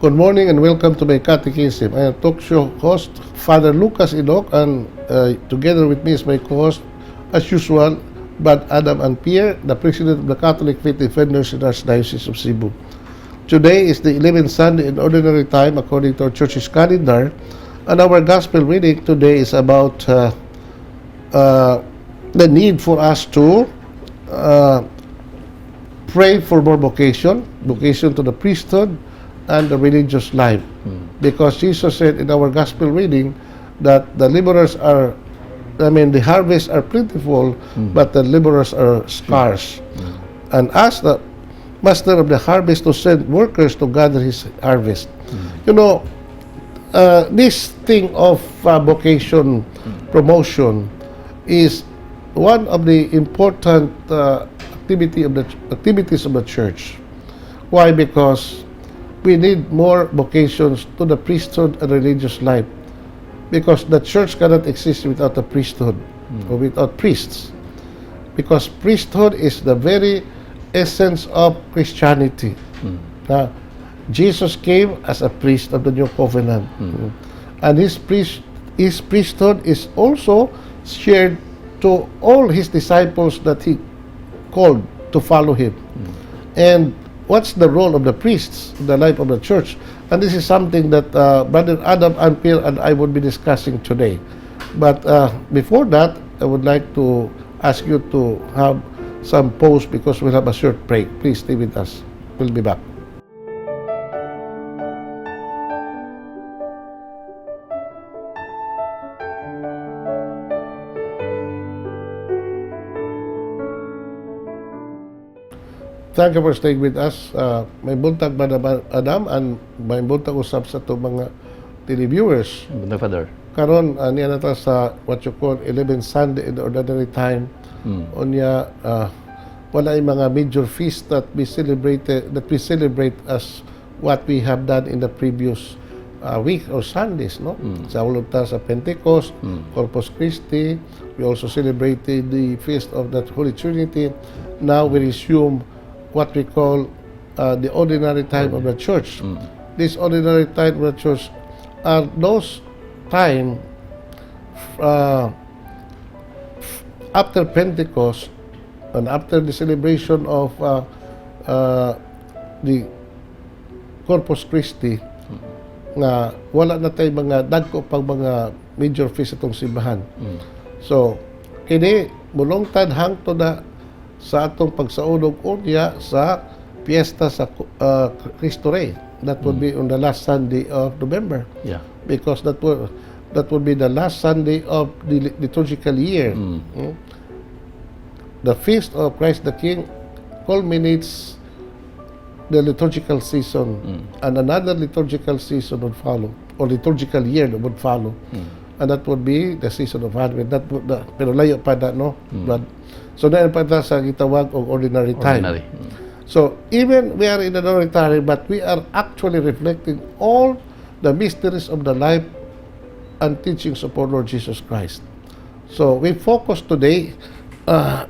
Good morning and welcome to My Catechism. I am talk show host, Father Lucas Inoc, and together with me is my co-host, as usual, Brad Adam and Pierre, the President of the Catholic Faith Defenders in Archdiocese of Cebu. Today is the 11th Sunday in Ordinary Time according to our Church's calendar, and our Gospel reading today is about the need for us to pray for more vocation to the priesthood and the religious life. Because Jesus said in our Gospel reading that the harvests are plentiful, but the laborers are scarce. And ask the master of the harvest to send workers to gather his harvest. You know, this thing of vocation promotion is one of the important activities of the church. Why? Because we need more vocations to the priesthood and religious life, because the church cannot exist without a priesthood or without priests, because priesthood is the very essence of Christianity. Jesus came as a priest of the new covenant, and his priesthood is also shared to all his disciples that he called to follow him. And what's the role of the priests in the life of the church? And this is something that Brother Adam and Pierre and I would be discussing today. But before that, I would like to ask you to have some pause because we'll have a short break. Please stay with us. We'll be back. Thank you for staying with us. May buntag ba Adam and may buntag usap sa itong mga televiewers. Buntag, Father. Karon niya nata sa what you call 11th Sunday in the Ordinary Time. Unya wala ay mga major feasts that we celebrate as what we have done in the previous week or Sundays, no? Sa ulog ta sa Pentecost, Corpus Christi. We also celebrated the feast of the Holy Trinity. Now we resume what we call the ordinary time of the church. This ordinary time of the church are those time after Pentecost and after the celebration of the Corpus Christi, nga wala na tay mga dagko pag mga major feast atong simbahan. So kini mulongtad hangtod na sa atong pagsaulog unya sa piyesta sa Cristo Rey. That would be on the last Sunday of November. Yeah. Because that would be the last Sunday of the liturgical year. The feast of Christ the King culminates the liturgical season, and another liturgical season would follow, or liturgical year that would follow. And that would be the season of Advent. Pero layo pa na, no? So na pa ta sa gitawag og ordinary time. So even we are in an ordinary time, but we are actually reflecting all the mysteries of the life and teachings of our Lord Jesus Christ. So we focus today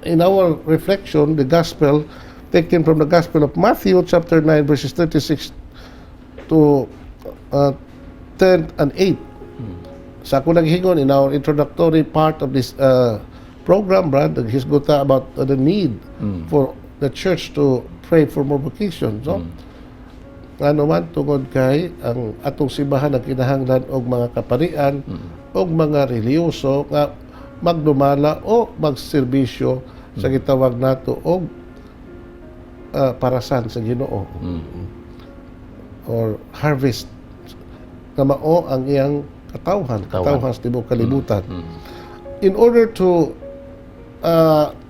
in our reflection the gospel taken from the Gospel of Matthew chapter 9 verses 36 to 10 and 8. Sa ako naghingon in our introductory part of this program, Brad, hisgota about the need for the church to pray for more vocations. So, ano man tungod kay ang atong simbahan nagkinahanglan og mga kaparian og mga reliyoso nga magdumala o magserbisyo sa gitawag nato og parasan sa Ginoo or harvest nga mao ang iyang katawhan sa tibuok kalibutan. In order to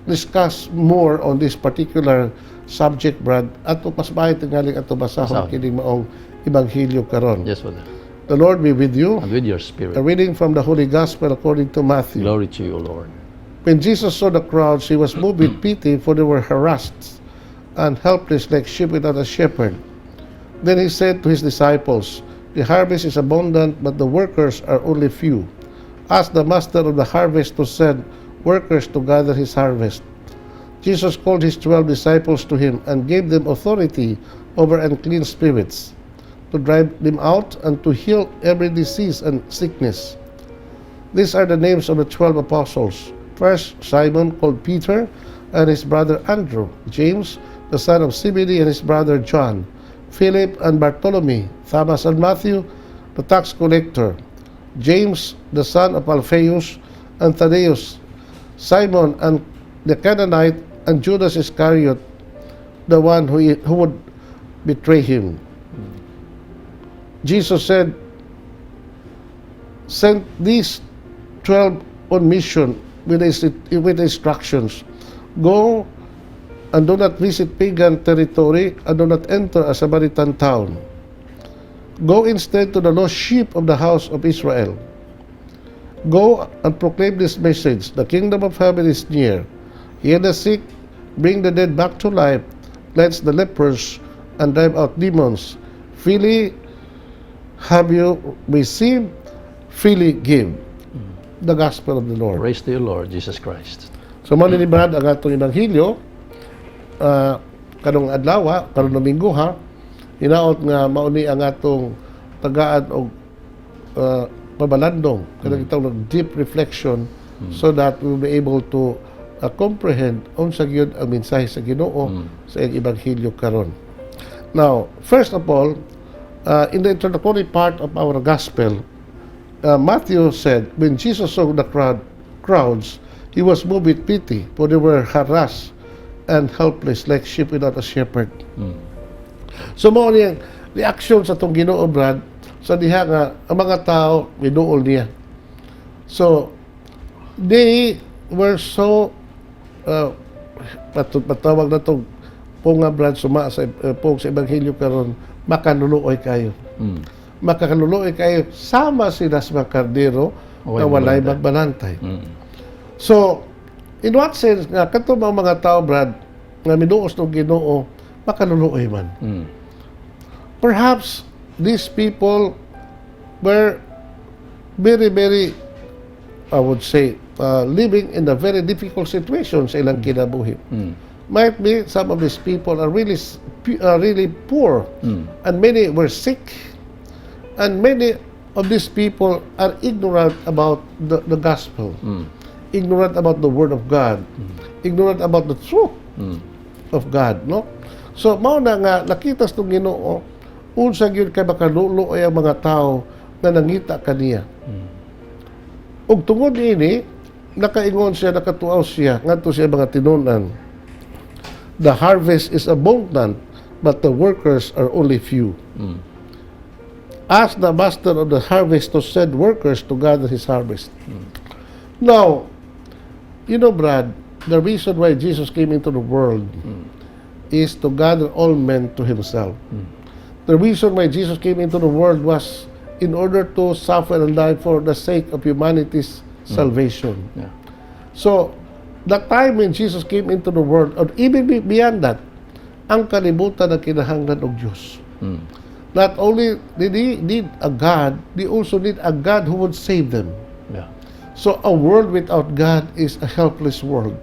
discuss more on this particular subject, Brad, ato mas bahay tingaling ato basahon kining maong ebanghelyo karon. Yes, Father. The Lord be with you. And with your spirit. A reading from the Holy Gospel according to Matthew. Glory to you, Lord. When Jesus saw the crowds, he was moved with pity, for they were harassed and helpless like sheep without a shepherd. Then he said to his disciples, "The harvest is abundant, but the workers are only few. Ask the master of the harvest to send workers to gather his harvest." Jesus called his 12 disciples to him and gave them authority over unclean spirits. to drive them out, and to heal every disease and sickness. These are the names of the 12 apostles. First, Simon, called Peter, and his brother Andrew, James, the son of Zebedee, and his brother John, Philip and Bartholomew, Thomas and Matthew, the tax collector, James, the son of Alphaeus, and Thaddeus, Simon and the Canaanite, and Judas Iscariot, the one who would betray him. Jesus said, sent these 12 on mission with instructions. Go and do not visit pagan territory, and do not enter a Samaritan town. Go instead to the lost sheep of the house of Israel. Go and proclaim this message: the kingdom of heaven is near. Heal the sick, bring the dead back to life, cleanse the lepers, and drive out demons. Freely have you received, freely give. The gospel of the Lord. Praise to you, Lord Jesus Christ. So maninibrad ang atong ebanghelyo kanong adlaw, karong Domingo ha. Hinaot nga mauni ang atong tagaan og pabalandong kanang itong deep reflection so that we will be able to comprehend unsa gyud ang mensahe sa Ginoo sa iyang ebanghelyo karon. Now, first of all, in the introductory part of our gospel, Matthew said, when Jesus saw the crowds, he was moved with pity, for they were harassed and helpless like sheep without a shepherd. So mao niyang reaction sa itong Ginoo, Brad, sa diha nga ang mga tao giduol niya. So they were so patawag na itong punga, Brad, suma sa pong sa ebanghelyo karon, makanuluoy kayo. Makakaluluoy kayo, sama sila sa mga kardero na walay magbalantay. So, in what sense nga, kato mga tao, Brad, nga minuos ng Ginoo, makaluluoy man. Perhaps these people were very, very, I would say, living in a very difficult situation sa ilang kinabuhi. Might be some of these people are really poor, and many were sick. And many of these people are ignorant about the gospel, ignorant about the word of God, ignorant about the truth of God, no? So mao na nga nakita sa Ginoo unsa gyud kay makaluluoy ang mga tao nga nangita kaniya. Ug tungod ini nakaingon siya, nakatuaw siya ngadto siya mga tinunan. The harvest is abundant, but the workers are only few. Ask the master of the harvest to send workers to gather his harvest. Now, you know, Brad, the reason why Jesus came into the world is to gather all men to himself. The reason why Jesus came into the world was in order to suffer and die for the sake of humanity's salvation. Yeah. So, the time when Jesus came into the world, or even beyond that, ang kalibutan na kinahanglan og Diyos. Not only did they need a God, they also need a God who would save them. Yeah. So a world without God is a helpless world.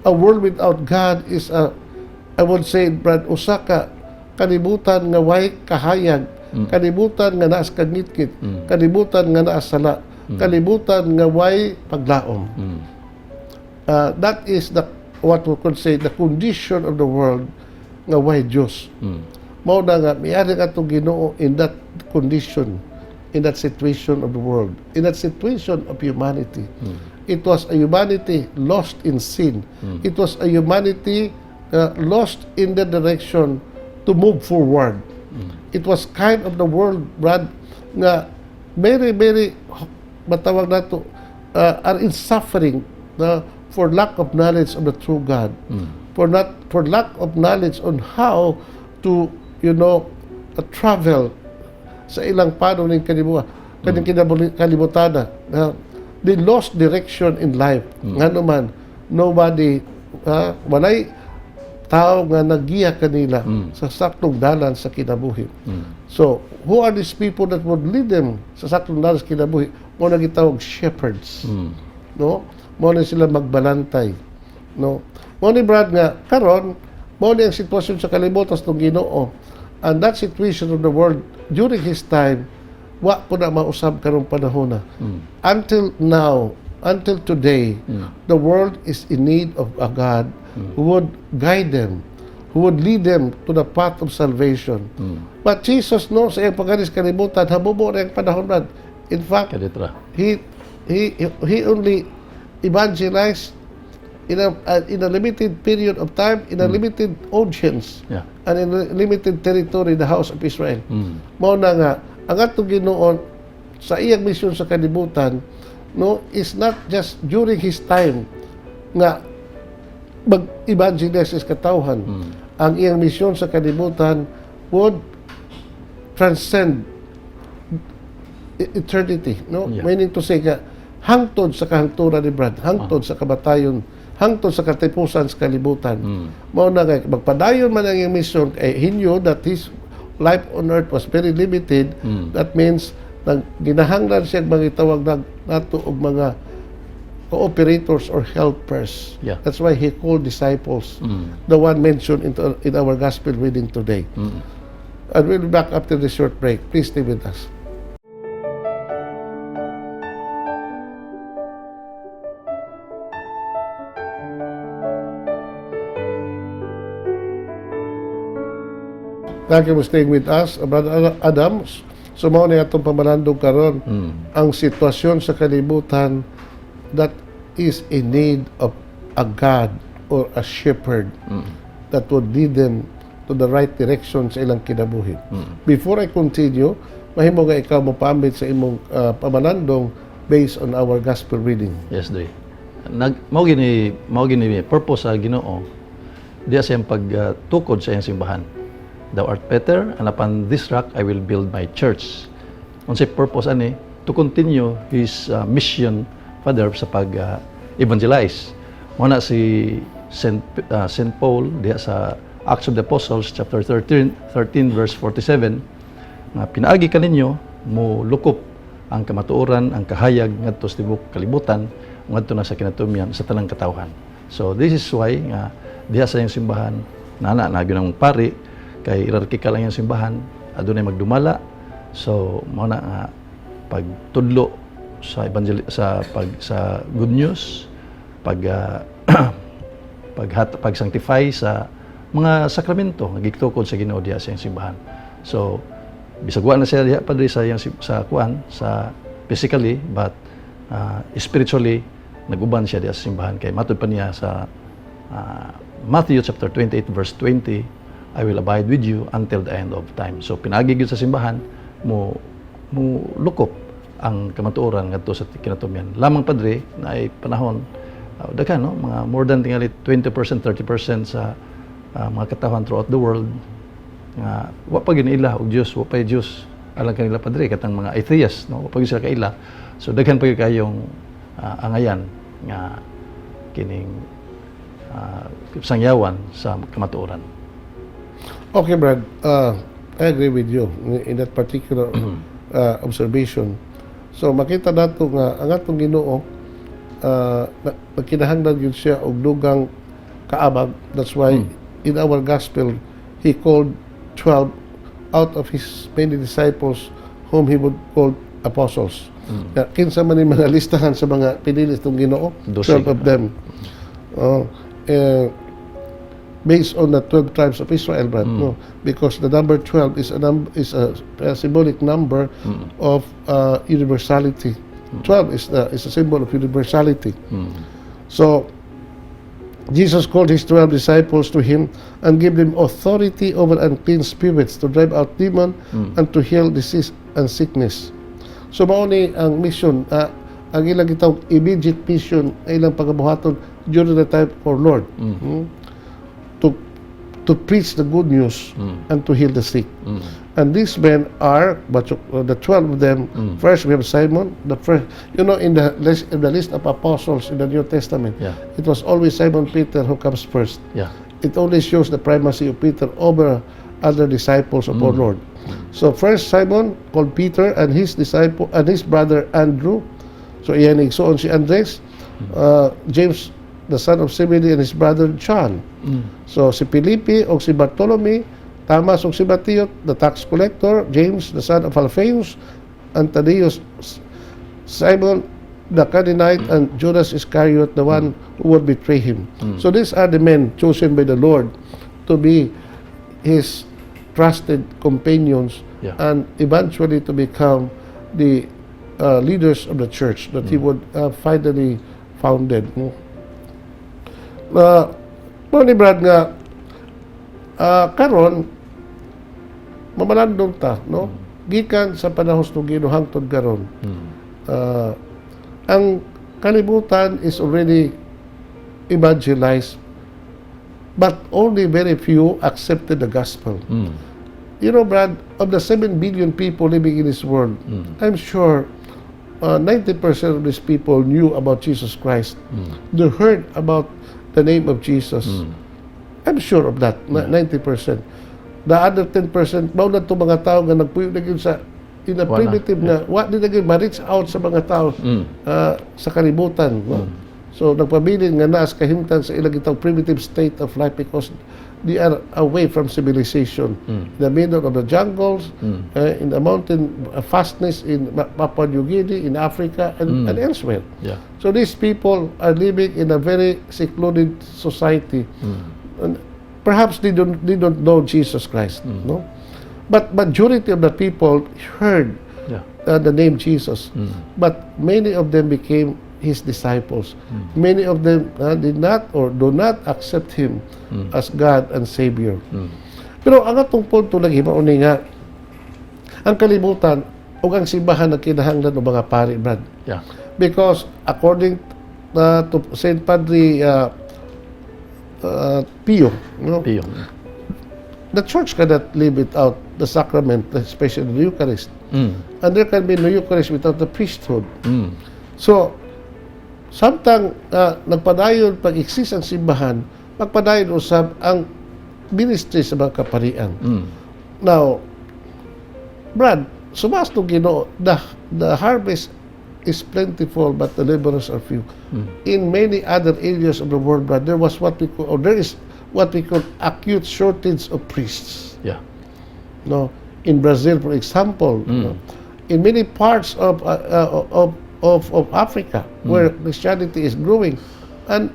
A world without God is I would say, Brad, usa ka kalibutan nga way kahayag, kalibutan nga naas kagnitkit, kalibutan nga naas sala, kalibutan nga way paglaom. That is what we could say the condition of the world nga way Diyos. Mao na nga miari ka itong Ginoo in that condition, in that situation of the world, in that situation of humanity. It was a humanity lost in sin. It was a humanity lost in the direction to move forward. It was kind of the world, Brad, nga very, very matawag na to, are in suffering for lack of knowledge of the true God, for lack of knowledge on how to travel sa ilang paano ng kalibutan. They lost direction in life. Nga naman, nobody, walay tao nga nagiya kanila sa saktong dalan sa kinabuhi. So, who are these people that would lead them sa saktong dalan sa kinabuhi? Mo na gitawag shepherds. No? Mo na sila magbalantay. No? Mo ni Brad nga, karon mo ni ang sitwasyon sa kalibutan sa Ginoo. And that situation of the world during his time, wa po na mausab karong panahon na. Until now, until today, the world is in need of a God who would guide them, who would lead them to the path of salvation. But Jesus knows sa iyang paganis kalibutan, habubo na yung panahon na. In fact, Kaditra. he only evangelized in a limited period of time, in a limited audience, Yeah. and in a limited territory, the house of Israel. Mao na nga, ang atong Ginoo sa iyang misyon sa kalibutan, no, is not just during his time nga mag-evangelize sa katawhan. Ang iyang misyon sa kalibutan would transcend eternity, no? Yeah. Meaning to say nga, hangtod sa kahangturan ni Brad, hangtod sa kamatayon, hangtod sa katipusan sa kalibutan. Mao na nga, magpadayon man ang iyang mission, he knew that his life on earth was very limited. That means, ginahanglan siya mga itawag na nato og mga cooperators or helpers. Yeah. That's why he called disciples, the one mentioned in our gospel reading today. And we'll be back after the short break. Please stay with us. Thank you for staying with us, Brother Adam. So, mao na itong pamalandong karon ang sitwasyon sa kalibutan that is in need of a God or a shepherd that would lead them to the right direction sa ilang kinabuhi. Before I continue, mahimo nga ikaw mo paambit sa imong pamalandong based on our gospel reading. Yes, Dre. Mao gini purpose sa Ginoo diya sa iyang pagtukod sa iyang simbahan. Thou art Peter, and upon this rock I will build my church. Unsay purpose ani? To continue his mission, Father, sa pag-evangelize. Muna si Saint Paul diya sa Acts of the Apostles chapter 13 verse 47 nga pinaagi kaninyo mo lukop ang kamatuoran, ang kahayag ngadto sa tibuok kalibutan, ngadto na sa kinatumian sa tanang katawhan. So this is why nga diya sa iyang simbahan nana gyud ang pari kay hierarchical ang iyang simbahan, adunay magdumala. So mao na nga pagtudlo sa sa good news, pag-sanctify sa mga sakramento nga gigtukod sa Ginoo diya sa iyang simbahan. So bisag wa na siya diha padre sa iyang sa physically, but spiritually naguban siya diya sa simbahan kay matud pa niya sa Matthew chapter 28 verse 20, I will abide with you until the end of time. So pinagi gyud sa simbahan mo lukop ang kamatuoran ngadto sa kinatumian. Lamang padre na ay panahon daghan no, mga more than tingali 20%, 30% sa mga katawhan throughout the world nga wa pa ginila og Dios, wa pa Dios alang kanila padre katang mga atheists no, wa pa gyud sila kaila. So daghan pa gyud kayong angayan nga kining sangyawan sa kamatuoran. Okay, Brad. I agree with you in that particular observation. So, makita nato nga ang atong Ginoo nagkinahanglan yun siya og dugang kaabag. That's why in our gospel, he called 12 out of his many disciples whom he would call apostles. Kinsa man yung mga listahan sa mga pinili itong Ginoo? 12 of them. Based on the 12 tribes of Israel, Brad, no? Because the number 12 is a symbolic number of universality. 12 is a symbol of universality. So Jesus called his 12 disciples to him and gave them authority over unclean spirits to drive out demon and to heal disease and sickness. So mao ni ang mission, ang ilang gitawag immediate mission ay ilang pagabuhaton during the time for Lord. To preach the good news and to heal the sick. And these men are, but the 12 of them, first we have Simon, the first, in the list of apostles in the New Testament, it was always Simon Peter who comes first. It only shows the primacy of Peter over other disciples of our Lord. So first Simon called Peter and his disciple and his brother Andrew. So iyan igsoon si Andres, James the son of Zebedee and his brother John. So si Felipe o si Bartolome, Thomas ug si Mateo, the tax collector, James, the son of Alphaeus, and Thaddeus, Simon, the Canaanite, and Judas Iscariot, the one who would betray him. So these are the men chosen by the Lord to be his trusted companions and eventually to become the leaders of the church that he would finally founded. Ni Brad nga, karon mamalandong ta, no? Gikan sa panahon ng Ginoo hangtod karon. Ang kalibutan is already evangelized, but only very few accepted the gospel. You know, Brad, of the 7 billion people living in this world, I'm sure 90% of these people knew about Jesus Christ. They heard about the name of Jesus. I'm sure of that, 90%. The other 10%, mao na itong mga tao nga nagpuyo na yun sa in a primitive na, di na yun ma-reach out sa mga tao sa kalibutan. No? So, nagpabilin nga naas kahimtan sa ilang itong primitive state of life because they are away from civilization. In the middle of the jungles, in the mountain fastness in Papua New Guinea, in Africa, and elsewhere. So these people are living in a very secluded society. And perhaps they don't know Jesus Christ, no? But majority of the people heard the name Jesus. But many of them became his disciples. Many of them did not or do not accept him as God and Savior. Pero ang atong punto lagi mauni nga ang kalibutan ug ang simbahan na kinahanglan ng mga pari, Brad. Because according to Saint Padre Pio, the church cannot live without the sacrament, especially the Eucharist. And there can be no Eucharist without the priesthood. So, samtang nagpadayon pag-exist ang simbahan, magpadayon usab ang ministry sa mga kaparian. Now, Brad, sumasto Ginoo, the harvest is plentiful but the laborers are few. In many other areas of the world, Brad, there is what we call acute shortage of priests. No, in Brazil, for example, no? In many parts of Africa where Christianity is growing, and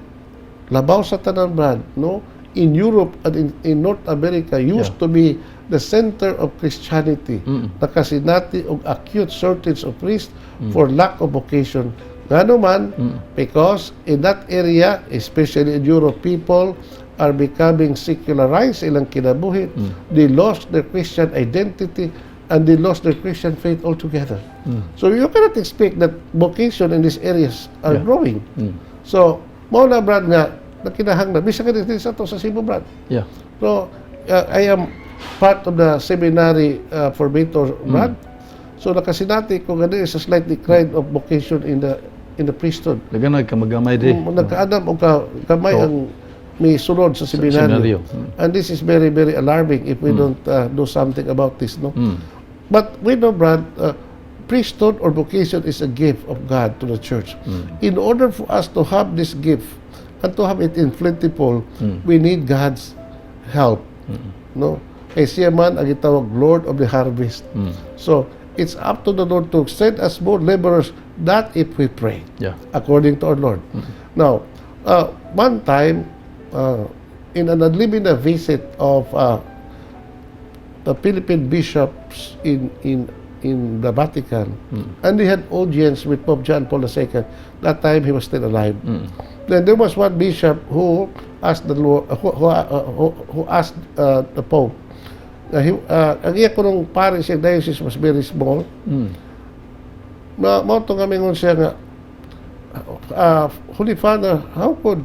labaw sa tanan, Brad, no? In Europe and in North America used to be the center of Christianity. Nakasinati og acute shortage of priests for lack of vocation. Ngano man, because in that area, especially in Europe, people are becoming secularized ilang kinabuhi. They lost their Christian identity and they lost their Christian faith altogether. So you cannot expect that vocation in these areas are growing. So, mao na, Brad, nga nakinahanglan. Bisa ka din sa to sa Cebu, Brad. So, I am part of the seminary formator, Brad. So, nakasinati ko nga is a slight decline of vocation in the priesthood. Laganag ka magamay di. Nagkaadam o kamay ang may sunod sa seminaryo. And this is very, very alarming if we don't do something about this, no? But we know, Brad, priesthood or vocation is a gift of God to the church. In order for us to have this gift and to have it in plentiful, we need God's help. No? Kay siya man ang itawag Lord of the harvest. So, it's up to the Lord to send us more laborers, that if we pray, according to our Lord. Now, one time, in an unlimited visit of the Philippine bishops in the Vatican, and they had audience with Pope John Paul II. That time he was still alive. Then there was one bishop who asked the Lord, who asked the Pope. Ang iya ko nung parish yung diocese was very small. Mao to kami ngon siya nga, Holy Father, how could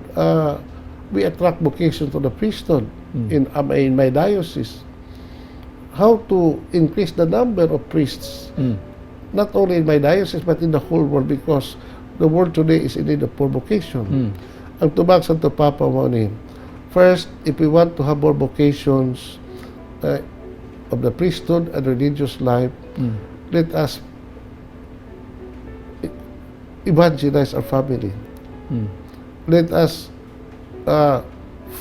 we attract vocation to the priesthood in my diocese? How to increase the number of priests, not only in my diocese but in the whole world, because the world today is in need of poor vocation. Ang tubag sa Papa mo ni, first, if we want to have more vocations of the priesthood and religious life, let us evangelize our family. Let us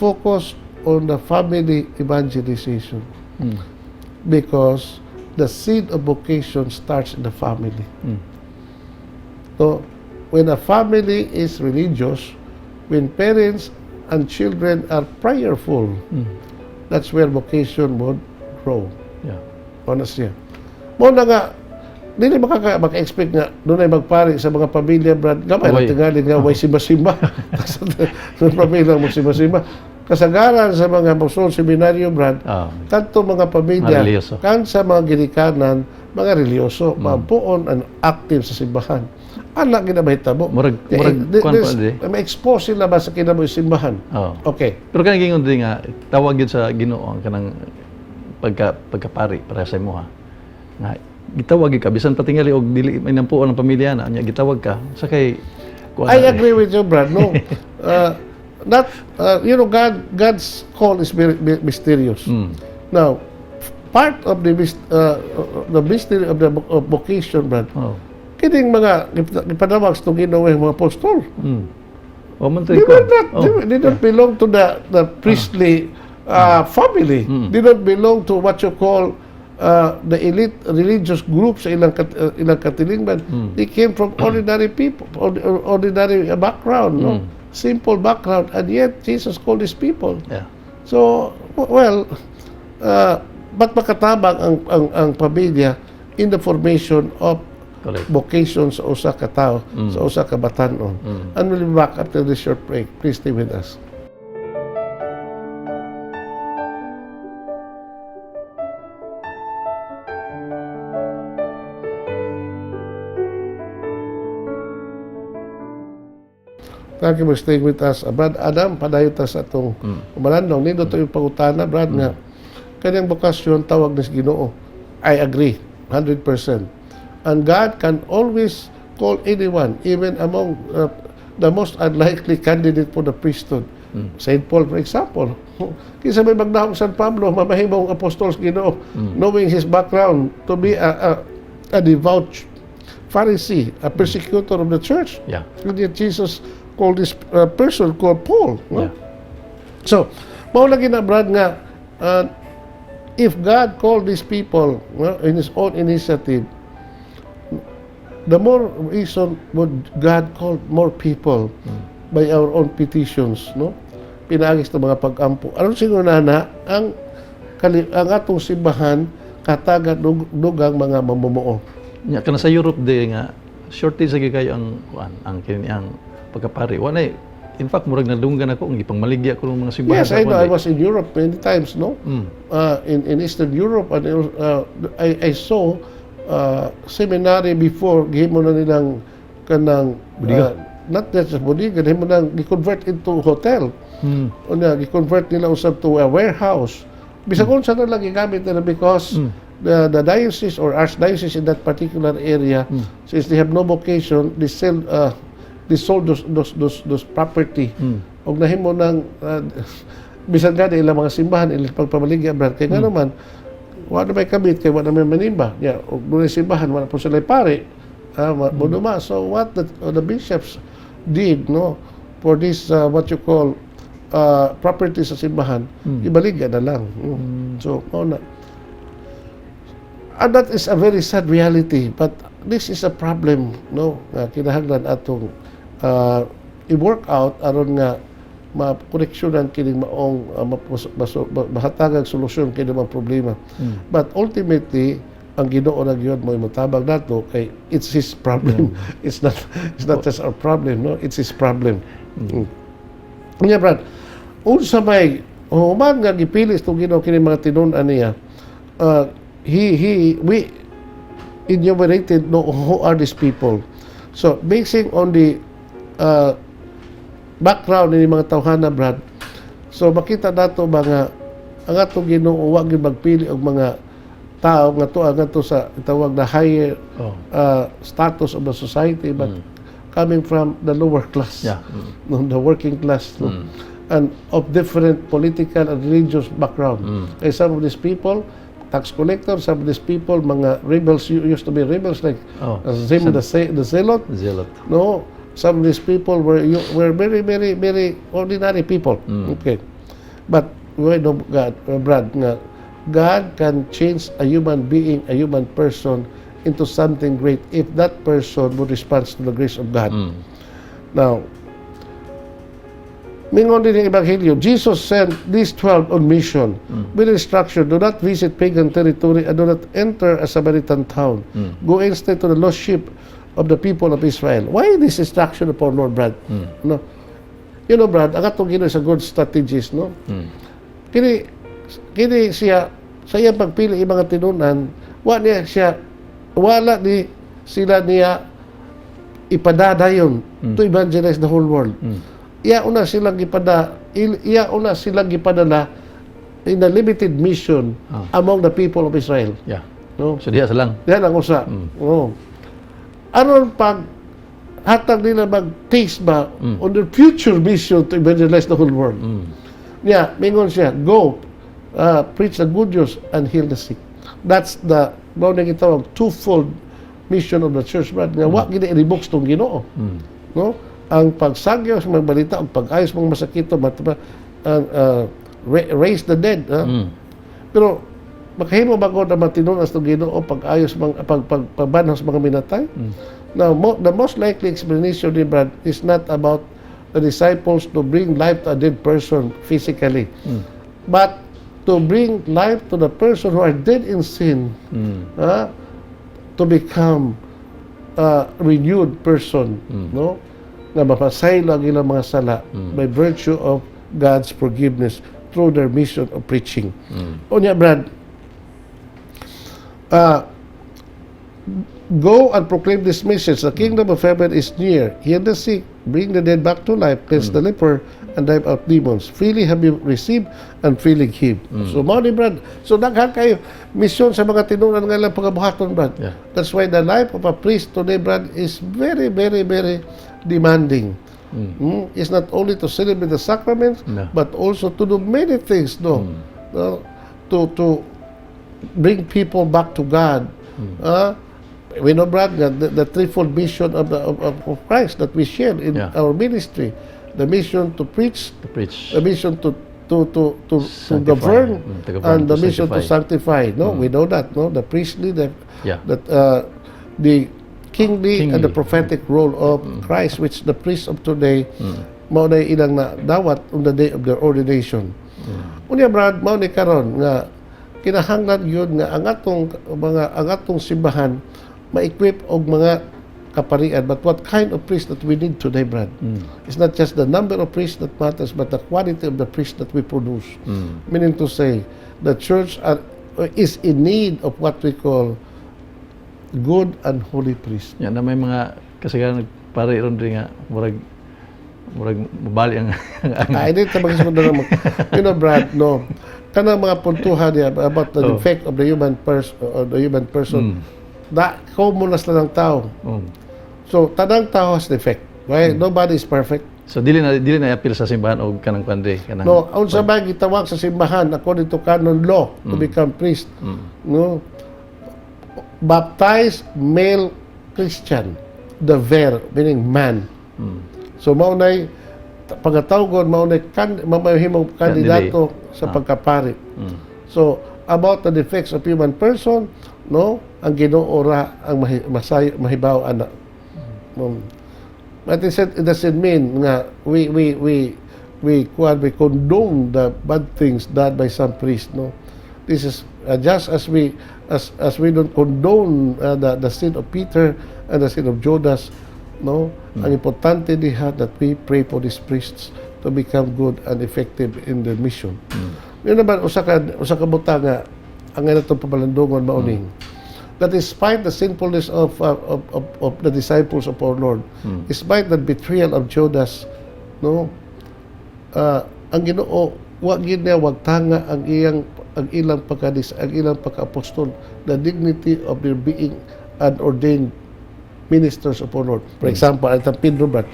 focus on the family evangelization. Because the seed of vocation starts in the family. So, when a family is religious, when parents and children are prayerful, that's where vocation would grow. Yeah. Honestly. Mo na nga, hindi maka-expect nga doon ay magpari sa mga pamilya, Brad. Gamay na tingali nga, way simba-simba. Sa pamilya mo simba-simba. Kasagaran sa mga Boston seminaryo, Brad, kanto mga pamilya, kan sa mga ginikanan, mga religyoso, mabuon and active sa simbahan. Anak ginabahitabo. May expose sila ba sa kinabuhi simbahan? Okay. Pero kanang gingon din nga, tawag yun sa Ginoo ang kanang pagkapari para sa imo ha. Nga gitawag ka bisan patingali og dili may nampuon ang pamilya na nya gitawag ka sa kay I agree with you, Brad. No. God's call is very mysterious. Now, part of the mystery of the vocation, Brad, kining mga ipadawag sa Ginoo mga apostol. They don't belong to the priestly family. They don't belong to what you call the elite religious groups sa ilang katilingban. They came from ordinary people, ordinary background, no? Simple background, and yet Jesus called these people. Yeah. So, well, ba't makatabang ang pamilya in the formation of vocation sa usa ka tao, sa usa ka batan-on. And we'll be back after this short break. Please stay with us. Thank you for staying with us. Brad Adam, padayon ta sa itong umalandong. Nito ito yung pangutana, Brad, nga kanyang bokasyon tawag na sa Ginoo. I agree, 100%. And God can always call anyone, even among the most unlikely candidate for the priesthood. St. Paul, for example. Kisa may magdahong San Pablo, mamahimong apostol sa Ginoo, knowing his background to be a devout Pharisee, a persecutor of the church. Yeah. And yet Jesus called this person called Paul. No? Yeah. So, maulagi na, Brad, nga, if God called these people in His own initiative, the more reason would God call more people by our own petitions, no? Pinaagis na mga pag-ampo. Ano siguro na ang atong simbahan kataga dugang mga mamumuo. Nya kana sa Europe di nga shortage lagi kayo ang kini ang pagkapari. Wala in fact murag nadunggan ako ang gipangmaligya ko ng mga simbahan. Yes, I know. I was in Europe many times, no? In Eastern Europe, and I saw seminary before gihimo na nilang kanang not just bodega, gihimo nang gi-convert into hotel. Una gi-convert nila usab to a warehouse. Bisag unsa na lang gigamit nila because the diocese or archdiocese in that particular area, since they have no vocation, they sold those property. Og nahimo nang bisan gani ilang mga simbahan ilang pagpamaligya, Brad, kay nga naman wala may kabit kay wala may manimba. Og dunay simbahan wala po sila pare. Moduma. So what the bishops did, no, for this what you call property sa simbahan, ibaligya na lang. So and that is a very sad reality, but this is a problem, no, kinahanglan atong i-work out aron nga ma-koreksyonan kining maong mahatagag solusyon kini mga problema. But ultimately ang Ginoo ra gyud mo motabang nato kay it's his problem. It's not just our problem, no, it's his problem. Nya, Brad, unsa may human nga gipilis tong Ginoo kini mga tinun-an niya, we enumerated, no, who are these people. So basing on the background ni mga tawhana, Brad, so makita nato mga ang atong Ginoo wa gyud magpili og mga tao nga to sa tawag na higher status of the society, but coming from the lower class, the working class, and of different political and religious background. Kay some of these people tax collectors, some of these people mga rebels, used to be rebels like Zim the Zealot. No, some of these people were very very very ordinary people. Okay, but we know God, Brad, nga God can change a human being, a human person, into something great if that person would respond to the grace of God. Now, mingon din yung Ebanghelyo, Jesus sent these 12 on mission with instruction, do not visit pagan territory and do not enter a Samaritan town. Go instead to the lost sheep of the people of Israel. Why this instruction of our Lord, Brad? No? You know, Brad, ang atong Ginoo is a good strategist, no? Kini siya, sa iyang pagpili yung mga tinunan, wala ni sila niya ipadadayon to evangelize the whole world. Iya una silang gipadala in a limited mission among the people of Israel. Yeah. No? So diha lang. Yan ang usa. Oh. Aron pag hatag nila mag-taste ba on their future mission to evangelize the whole world. Yeah, mingon siya, go, preach the good news and heal the sick. That's the gitawag twofold mission of the church, brad. Nga wa gid i-rebox tong Ginoo. No? Ang pagsagyaw sa mga balita, ang pag-ayos mga masakito, raise the dead. Pero makahimo ba ko na matinunas itong Ginoo pag-ayos, pagbanhos mga minatay? Now, the most likely explanation ni Brad is not about the disciples to bring life to a dead person physically, but to bring life to the person who are dead in sin, to become a renewed person, no? Na mapasay lang ilang mga sala by virtue of God's forgiveness through their mission of preaching. Onya, Brad, go and proclaim this message. The kingdom of heaven is near. Heal the sick, bring the dead back to life, cleanse the leper, and drive out demons. Freely have you received, and freely give. So, mao ni, Brad. So, daghan kayo mission sa mga tinunan nga lang pagabuhaton, Brad. Yeah. That's why the life of a priest today, Brad, is very, very, very demanding. It's not only to celebrate the sacraments, but also to do many things, to bring people back to God. We know, Brad, the threefold mission of Christ that we share in our ministry: the mission to preach, the mission to govern, and the mission to sanctify. No, we know that. No, the priestly, the kingly and the prophetic role of Christ, which the priests of today mao na ilang na dawat on the day of their ordination. Unya, Brad, mao ni karon nga kinahanglan yun nga ang atong simbahan ma-equip og mga kaparian. But what kind of priest that we need today, Brad? It's not just the number of priests that matters, but the quality of the priests that we produce. Meaning to say, the church is in need of what we call good and holy priest. Yan na may mga kasagaran pare ron rin nga murag mabali ang Hindi ta magsunod na you know, Brad, no. Kana mga puntuhan niya about the defect of the human person. Da common na lang tao. So tanang tao has defect. Why nobody is perfect. So dili na appeal sa simbahan og kanang pande kanang. No, unsa ba gitawag sa simbahan according to canon law to become priest? No. Baptized male Christian, the ver meaning man. So maunay pagatawgon, maunay mamahimong kandidato sa pagkapari. So about the defects of human person, no, ang Ginoo ra ang mahibaw ana. But it doesn't mean nga we condone the bad things done by some priest, no. This is just as we don't condone the sin of Peter and the sin of Judas, no. Ang importante diha that we pray for these priests to become good and effective in their mission. Yun naman usa ka buta nga ang natong pabalandungon mauning. That despite the sinfulness of the disciples of our Lord, despite the betrayal of Judas, no, ang Ginoo wag gid niya wagtanga ang ilang pagka-apostol, the dignity of their being an ordained ministers of our Lord. For example, at Pedro, Brad.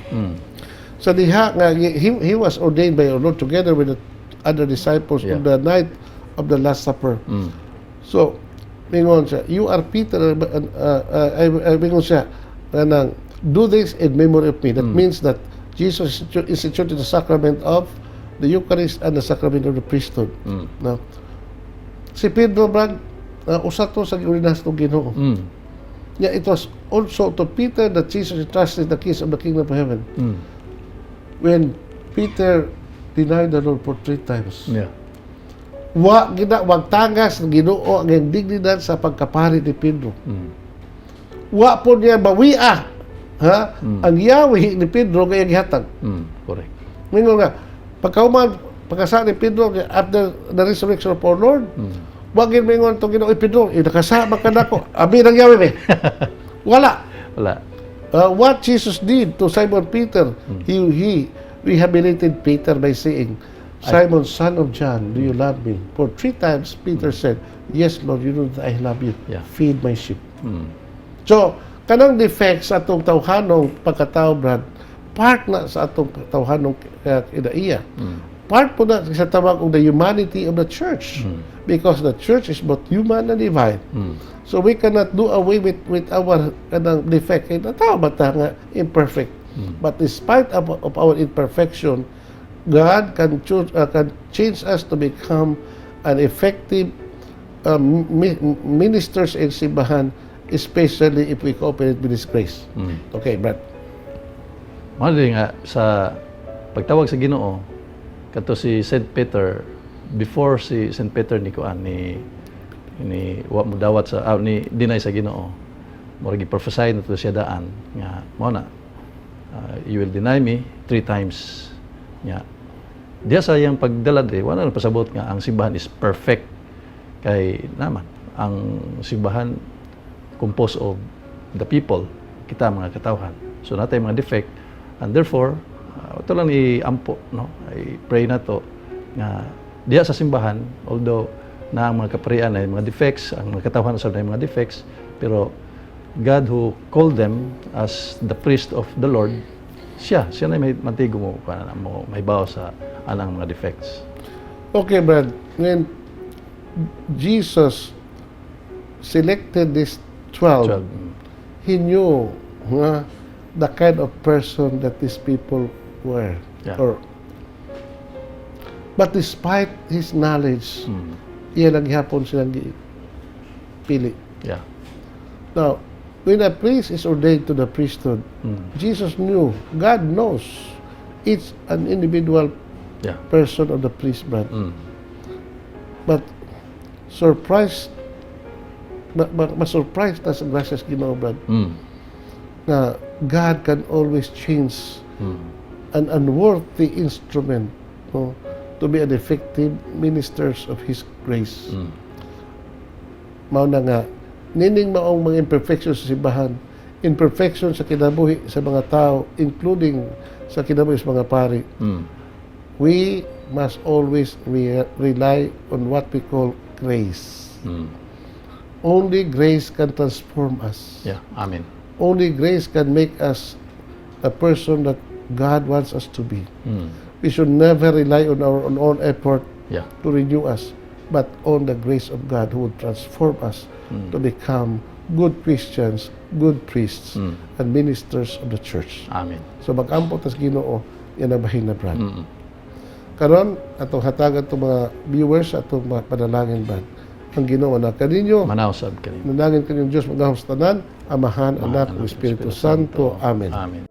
So diha nga he was ordained by our Lord together with the other disciples on the night of the Last Supper. So mingon siya, you are Peter, mingon siya, do this in memory of me. That means that Jesus instituted the sacrament of the Eucharist and the sacrament of the priesthood. Now, Si Pedro, Brad, usa to sa giulinas ng Ginoo. Yeah, it was also to Peter that Jesus entrusted the keys of the kingdom of heaven. When Peter denied the Lord for 3 times. Yeah. Wag tangas ng Ginoo ang dignidad sa pagkapari ni Pedro. Wa po niya bawiya ang Yahweh ni Pedro kaya gihatag. Correct. Mingon nga, pagkasa ni Pedro after the resurrection of our Lord, wag yun mingon itong Ginoo, Pedro, nakasama ka na ko. Abi ng Yahweh. Wala. What Jesus did to Simon Peter, he rehabilitated Peter by saying, Simon, son of John, do you love me? For 3 times, Peter said, yes, Lord, you know that I love you. Yeah. Feed my sheep. So, kanang defect sa atong tawhanong pagkatao, Brad, part na sa atong tawhanong kinaiya. Part po na sa tawag of the humanity of the church. Because the church is both human and divine. So, we cannot do away with our kanang defect. Kaya tao ba nga imperfect? But despite of our imperfection, God can change us to become an effective ministers in simbahan, especially if we cooperate with His grace. Okay, Brad. Mali nga sa pagtawag sa Ginoo kato si St. Peter, before si St. Peter ni kuan ni wa mo dawat sa ni deny sa Ginoo, murag gi-prophesy na to siya daan nga mao na you will deny me 3 times. Nga diya sa iyang pagdala wala na pasabot nga ang simbahan is perfect kay naman ang simbahan composed of the people, kita mga katawhan, so natay mga defect, and therefore ito lang i-ampo, no? I pray na to nga diya sa simbahan, although na ang mga kaparian ay mga defects, ang mga katawhan sa mga defects, pero God who called them as the priest of the Lord, siya na may mantigo mo may bawa sa anang mga defects. Okay, Brad. When Jesus selected these 12, He knew the kind of person that these people were. Yeah. But despite His knowledge, iyan naghapon silang pili. Yeah. Now, when a priest is ordained to the priesthood, Jesus knew, God knows each an individual person of the priest, Brad. But surprised, ma-surprise na sa gracias Ginoo, Brad, na God can always change an unworthy instrument to be an effective ministers of His grace. Mao na nga, nining maong mga imperfections sa simbahan, imperfection sa kinabuhi sa mga tao, including sa kinabuhi sa mga pari, we must always rely on what we call grace. Only grace can transform us. Yeah, amen. Only grace can make us a person that God wants us to be. We should never rely on our own effort to renew us, but on the grace of God who would transform us to become good Christians, good priests, and ministers of the church. Amen. So mag-ampot as Ginoo, yan ang bahin na, Brad. Karon atong hatagan itong mga viewers atong mga panalangin, Brad. Ang Ginoo na kaninyo, Manausab kaninyo. nanangin kaninyong Diyos, magahos tanan, Amahan, Anak, o Espiritu Santo. Amen. Amen.